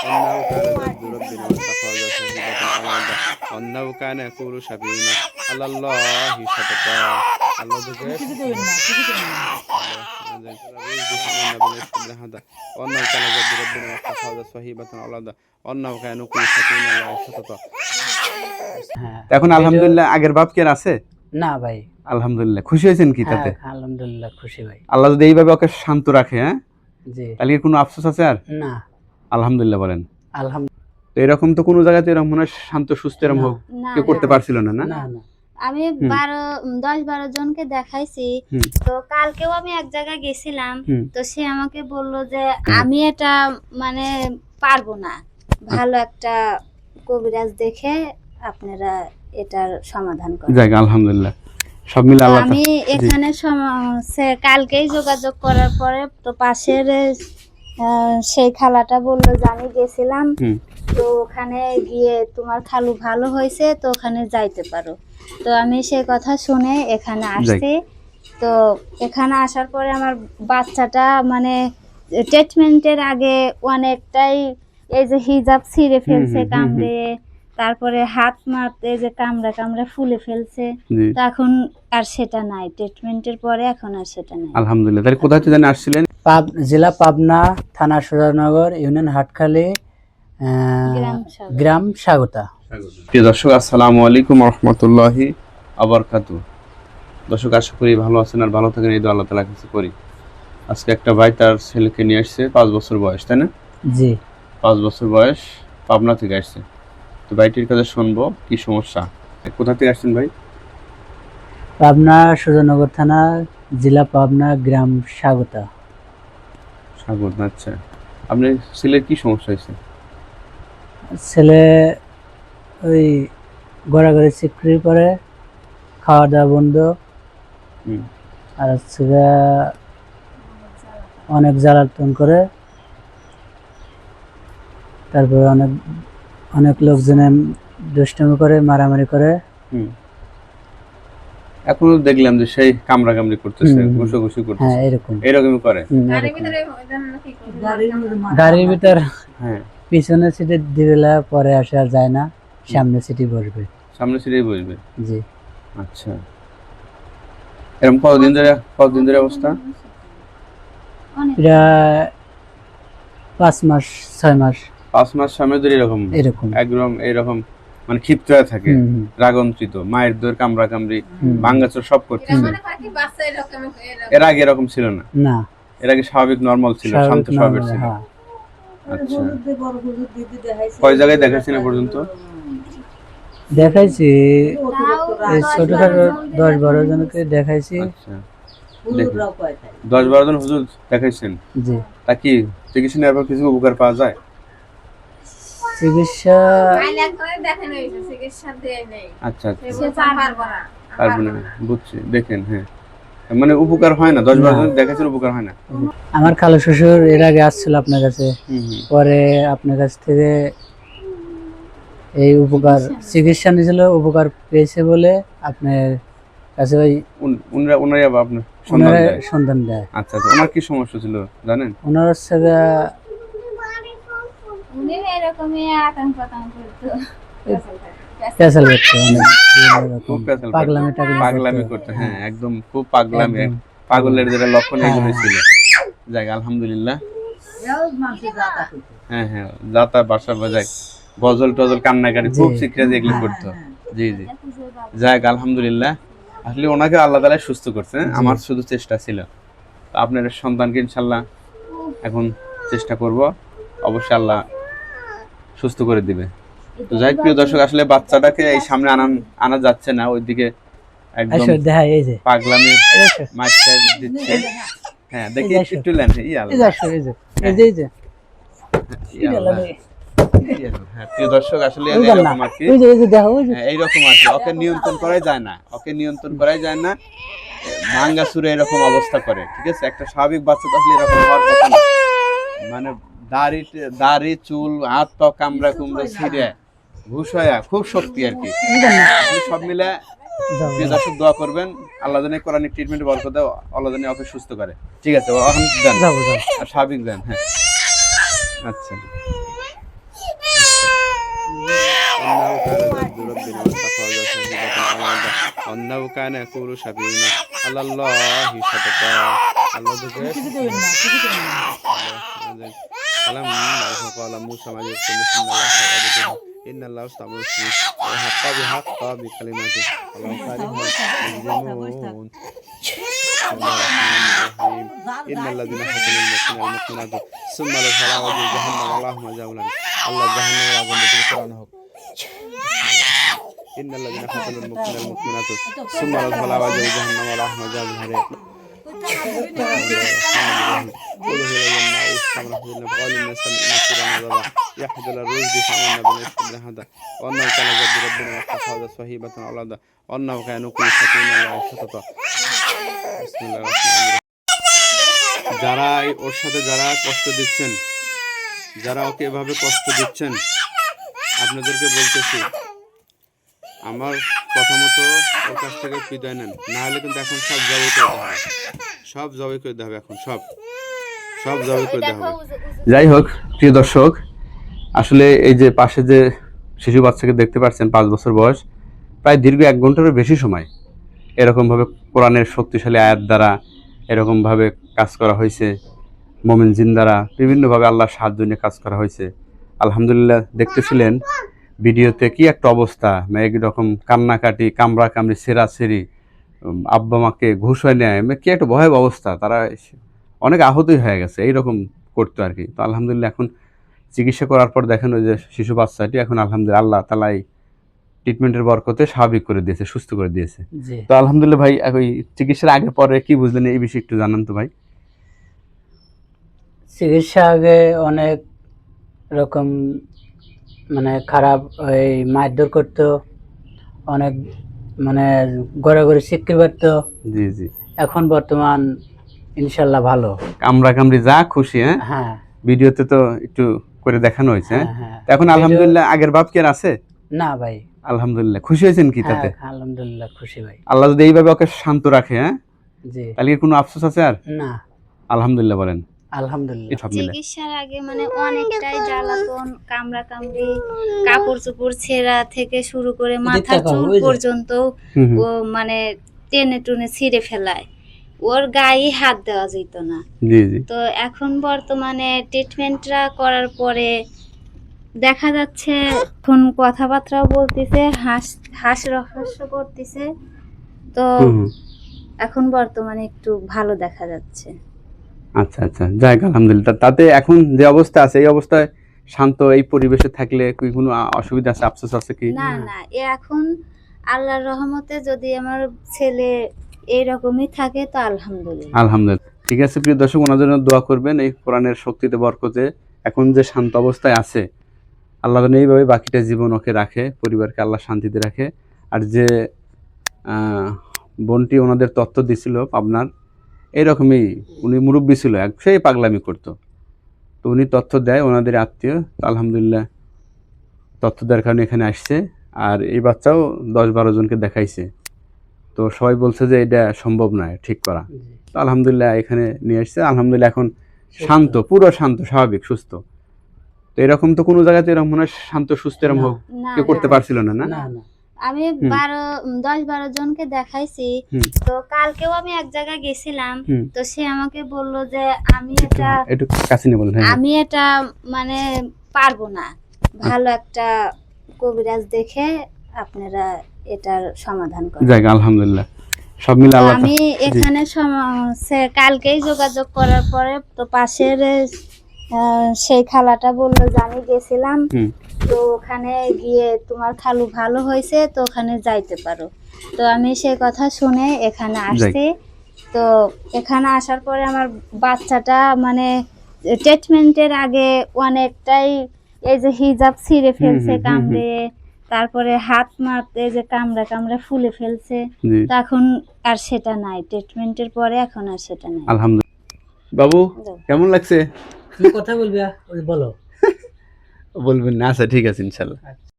أنه كان جد ربنا واتخذ صاحبة ولدا وأنه كان يقول سفيهنا على الله شططا আল্লাহ থেকে অন্যাও কালা জব্দ রব্বিনা ওয়াত্তাখাযা সাহিবাতান আলাদা অন্যাও কানু কুসাতিন আল্লাহ শততা। এখন আলহামদুলিল্লাহ আগের বাপ কি আর আছে? না ভাই, আলহামদুলিল্লাহ। খুশি হয়েছেন কি তাতে? আলহামদুলিল্লাহ খুশি ভাই। আল্লাহ যদি এইভাবে ওকে শান্ত রাখে, হ্যাঁ জি, তাহলে কি কোনো আফসোস আছে আর? না, আলহামদুলিল্লাহ বলেন। আলহামদুলিল্লাহ। তো এরকম তো কোনো জায়গাতে এরকম মনে হয় শান্ত সুস্থ এরকম হোক কেউ করতে পারছিল না, না? না না, আমি 10-12 জনকে দেখাইছি। তো কালকেও আমি এক জায়গায় গেছিলাম, তো সে আমাকে বলল যে আমি এটা মানে পারবো না, ভালো একটা কবিরাজ দেখে আপনারা এটার সমাধান করেন। যাক আলহামদুলিল্লাহ, সব মিলে আল্লাহ। আমি এখানে কালকেই যোগাযোগ করার পরে তো পাশের সেই খালাটা বললো যে আমি গেছিলাম, তো ওখানে গিয়ে তোমার খালু ভালো হয়েছে, তো ওখানে যাইতে পারো। তো আমি সেই কথা শুনে এখানে আসছি। তো এখানে আসার পরে আমার বাচ্চাটা মানে ট্রিটমেন্টের আগে অনেকটাই এই যে হিজাব ছিঁড়ে ফেলছে কামড়ে, তারপরে হাত এই যে কামড়া কামড়া ফুলে ফেলছে। তো এখন আর সেটা নাই, ট্রিটমেন্টের পরে এখন আর সেটা নাই আলহামদুলিল্লাহ। তাহলে কোথা থেকে জানি আসছিলেন? জেলা পাবনা, থানা সুজানগর, ইউনিয়ন হাটখালী, গ্রাম স্বাগতা। প্রিয় দর্শক, আসসালামু আলাইকুম রহমতুল্লাহি আবরকাতু। দর্শক, আশা করি ভালো আছেন আর ভালো থাকেন, এই দোয়া আল্লাহ তাআলার কাছে করি। আজকে একটা ভাই তার ছেলেকে নিয়ে আসছে, 5 বছর বয়স, তাই না? জি, 5 বছর বয়স, পাবনা থেকে আসছে। তো ভাইটির কাছে শুনবো কি সমস্যা। কোথা থেকে আসছেন ভাই? পাবনা সুজানগর থানা, জেলা পাবনা, গ্রাম স্বাগতা। স্বাগত, আচ্ছা। আপনার ছেলের কি সমস্যা হয়েছে? ছেলে ওই গড়াগড়ি চিকড়ি পরে, খাওয়া দাওয়া বন্ধ, আর হচ্ছে অনেক জ্বালাতন করে, তারপরে অনেক লোকজনে দুষ্টামি করে, মারামারি করে। এখনো দেখলাম যে সেই কামড়া কামড়ি করতেছে, ঘুষোঘুষি করতেছে। হ্যাঁ, এরকমই করে। গাড়ির ভিতর পিছনে সিটে দিবেলা, পরে আসে আর যায় না, সামনে সিটে বসবে। সামনে সিটেই বসবে? জি। আচ্ছা, এরকম কতদিন ধরে অবস্থা? এটা 5 মাস 6 মাস। 5 মাস 6 মাস ধরে এরকম একদম এরকম মানে ক্ষিপ্ত হয়ে থাকে, রাগান্বিত, মায়ের দৌড়, কামড়া কামড়ি, ভাঙ্গাচোর সব করতেছে। এর আগে এরকম ছিল না? না, এর আগে স্বাভাবিক নরমাল ছিল, শান্ত স্বভাবের ছিল। আচ্ছা, কয় জায়গায় দেখাচ্ছেন এ পর্যন্ত? দেখাইছি ছোটখাটো 10-12 জনকে দেখাইছি। আচ্ছা, 10-12 জন হুজুর দেখাইছেন? জি। তা কি চিকিৎসা নেওয়ার পর কিছু উপকার পাওয়া যায়? চিকিৎসা আচ্ছা পারবো না, বুঝছি। দেখেন, হ্যাঁ, মানে উপকার হয় না? 10-12 জন দেখাচ্ছেন, উপকার হয় না? আমার খালু শ্বশুর এর আগে আসছিল আপনার কাছে, পরে আপনার কাছ থেকে এই উপকার চিকিৎসা নিয়েছিল, উপকার পেয়েছে বলে আপনার কাছে ওই উনারাই আপনার সন্ধান দেয়। আচ্ছা, ওনার কি সমস্যা ছিল জানেন? ওনার হচ্ছে পাগলামি করতে, হ্যাঁ একদম খুব পাগলামি, পাগলের যেটা লক্ষণ এগুলো ছিল। যাক আলহামদুলিল্লাহ। হ্যাঁ হ্যাঁ, যাতা বাসা বাজায়, গজল টজল, কান্নাকাটি, খুব শিক্ষা এগুলো করতো। জি জি, যাক আলহামদুলিল্লাহ। আসলে ওনাকে আল্লাহ তাআলা সুস্থ করছে। আমার শুধু চেষ্টা ছিল। আপনার সন্তানকে ইনশাল্লাহ এখন চেষ্টা করব, অবশ্যই আল্লাহ সুস্থ করে দিবে। তো যাই, প্রিয় দর্শক, আসলে বাচ্চাটাকে এই সামনে আনা যাচ্ছে না, ওইদিকে একদম পাগলামি মাইরটা দিচ্ছে। হ্যাঁ, দেখি একটু লেন। হ্যাঁ, প্রিয় দর্শক, আসলে এইরকম আর কি, এইরকম আর কি। ওকে নিয়ন্ত্রণ করাই যায় না, ভাঙ্গাচুরে এরকম অবস্থা করে। ঠিক আছে, একটা স্বাভাবিক বাচ্চা তো আসলে এরকম হওয়ার কথা না। মানে দাড়ি চুল, হাত পা কামড়া কুমড়া, ছিঁড়ে ঘুষায়া, খুব শক্তি আর কি। সব মিলে দর্শক দোয়া করবেন, আল্লাহ জানে কোরআনিক ট্রিটমেন্ট বরকত দেয়, আল্লাহ জানে ওকে সুস্থ করে। ঠিক আছে, এখন যান আর স্বাভাবিক যান। হ্যাঁ, আচ্ছা। أنه كان يقول شفيعنا على الله شططا قال موسى ما يذكر بسم الله إن الله استعمل الشيء وحق بحق بكلماته الله كريم يجزمون إن الذين فتنوا المؤمنين والمؤمنات ثم لهم عذاب جهنم اللهم جاولا الله جهنم العظيم بالقرآن هو إن الذين فتنوا المؤمنين والمؤمنات ثم لهم عذاب جهنم اللهم جاولا يحضر الرشد فأمنا بالرشد هذا وأنه كان جد ربنا واتخذ صهيبة أولادا وأنه كان كل شيء الله شططا بسم الله الرحمن الرحيم যারা ওর সাথে যারা কষ্ট দিচ্ছেন, যারা ওকে এভাবে কষ্ট দিচ্ছেন, আপনাদেরকে বলতেছি আমার কথা মতো ওর কাছ থেকে বিদায় নেন, না হলে কিন্তু এখন সব জবাই করে দেওয়া হবে, সব জবাই করে দেওয়া হবে, এখন সব জবাই করে দেওয়া হবে। যাই হোক প্রিয় দর্শক, আসলে এই যে পাশে যে শিশু বাচ্চাকে দেখতে পাচ্ছেন 5 বছর বয়স, প্রায় দীর্ঘ 1 ঘন্টারও বেশি সময় এরকমভাবে কোরআনের শক্তিশালী আয়াত দ্বারা এরকমভাবে কাজ করা হয়েছে, মোমিন জিন দ্বারা বিভিন্নভাবে আল্লাহর সাহায্য নিয়ে কাজ করা হয়েছে। আলহামদুলিল্লাহ দেখতেছিলেন ভিডিওতে কি একটা অবস্থা, একরকম কান্নাকাটি, কামড়াকামড়ি, ছেঁড়াছেড়ি, আব্বা মাকে ঘুষায় নেয়, কি একটা ভয়াবহ অবস্থা, তারা অনেক আহতই হয়ে গেছে, এইরকম করতো আর কি। তো আলহামদুলিল্লাহ এখন চিকিৎসা করার পর দেখেন ওই যে শিশু বাচ্চাটি এখন আলহামদুলিল্লাহ আল্লাহ তাআলাই ট্রিটমেন্টের বরকতে স্বাভাবিক করে দিয়েছে, সুস্থ করে দিয়েছে। তো আলহামদুলিল্লাহ ভাই, ওই চিকিৎসার আগে পরে কি বুঝলেন এই বিষয়ে একটু জানান তো ভাই। চিকিৎসা আগে অনেক রকম মানে খারাপ, ওই মারধর করতো, অনেক মানে গড়াগড়ি শিক্ষি পারতো। জি জি। এখন বর্তমান ইনশাল্লাহ ভালো, কামড়াকামড়ি যা খুশি। হ্যাঁ, ভিডিওতে তো একটু করে দেখানো হয়েছে। হ্যাঁ, এখন আলহামদুলিল্লাহ আগের ভাব কি আর আছে? না ভাই, আলহামদুলিল্লাহ। খুশি হয়েছেন কি তাতে? আলহামদুলিল্লাহ খুশি ভাই। আল্লাহ যদি এইভাবে ওকে শান্ত রাখে, জি, তাহলে কোনো আফসোস আছে আর? না, আলহামদুলিল্লাহ বলেন। আলহামদুলিল্লাহ। চিকিৎসার আগে মানে অনেকটাই জ্বালাতন, কামড়াকামড়ি, কাপড় চোপড় ছেঁড়া থেকে শুরু করে মাথা চুল পর্যন্ত ও মানে টেনে টুনে ছিঁড়ে ফেলায়, ওর গায়ে হাত দেওয়া যেত না। জি জি। তো এখন বর্তমানে ট্রিটমেন্টটা করার পরে দেখা যাচ্ছে এখন কথাবার্তাও বলতেছে, হাস রহস্য করতেছে। তো এখন বর্তমানে একটু ভালো দেখা যাচ্ছে। আচ্ছা আচ্ছা, যাই আলহামদুলিল্লাহ। তাতে এখন যে অবস্থা আছে এই অবস্থায় শান্ত এই পরিবেশে থাকলে কি কোনো অসুবিধা আছে, আফসোস আছে কি? না না, এখন আল্লাহর রহমতে যদি আমার ছেলে এইরকমই থাকে তো আলহামদুলিল্লাহ। আলহামদুলিল্লাহ। ঠিক আছে প্রিয় দর্শক, ওনার জন্য দোয়া করবেন, এই কোরআনের শক্তিতে বরকতে এখন যে শান্ত অবস্থায় আছে, আল্লাহ যেন এইভাবে বাকিটা জীবন ওকে রাখে, পরিবারকে আল্লাহ শান্তিতে রাখে। আর যে বোনটি ওনাদের তথ্য দিছিল আপনার, এইরকমই উনি মুরব্বী ছিল, সেই পাগলামি করতো, তো উনি তথ্য দেয় ওনাদের আত্মীয়, আলহামদুলিল্লাহ তথ্য দেওয়ার কারণে এখানে আসছে। আর এই বাচ্চাও 10-12 জনকে দেখাইছে, তো সবাই বলছে যে এটা সম্ভব নয় ঠিক করা। তো আলহামদুলিল্লাহ এখানে নিয়ে আসছে, আলহামদুলিল্লাহ এখন শান্ত, পুরো শান্ত, স্বাভাবিক, সুস্থ। তো এরকম তো কোনো জায়গাতে এরকম মনে হয় শান্ত সুস্থ এরকম হোক কেউ করতে পারছিল না। না না, আমি 10-12 জনকে দেখাইছি। তো কালকেও আমি এক জায়গায় গেছিলাম, তো সে আমাকে বলল যে আমি এটা একটু কাছে নিয়ে বলেন, আমি এটা মানে পারবো না, ভালো একটা কবিরাজ দেখে আপনারা এটার সমাধান করেন। যাক আলহামদুলিল্লাহ, সব মিলে আল্লাহ। আমি এখানে কালকেই যোগাযোগ করার পরে তো পাশের সেই খালাটা বললো যে আমি গেছিলাম, তো ওখানে গিয়ে তোমার খালু ভালো হয়েছে, তো ওখানে যাইতে পারো। তো আমি সেই কথা শুনে এখানে আসছি। তো এখানে আসার পরে আমার বাচ্চাটা মানে ট্রিটমেন্টের আগে অনেকটাই এই যে হিজাব ছিঁড়ে ফেলছে কামড়ে, তারপরে হাত মারতে যে কামড়া ফুলে ফেলছে, তো এখন আর সেটা নাই, ট্রিটমেন্টের পরে এখন আর সেটা নাই। আলহামদুলিল্লাহ। বাবু কেমন লাগছে? কি কথা বলবে বলো? বলবেন না? আচ্ছা ঠিক আছে ইনশাল্লাহ।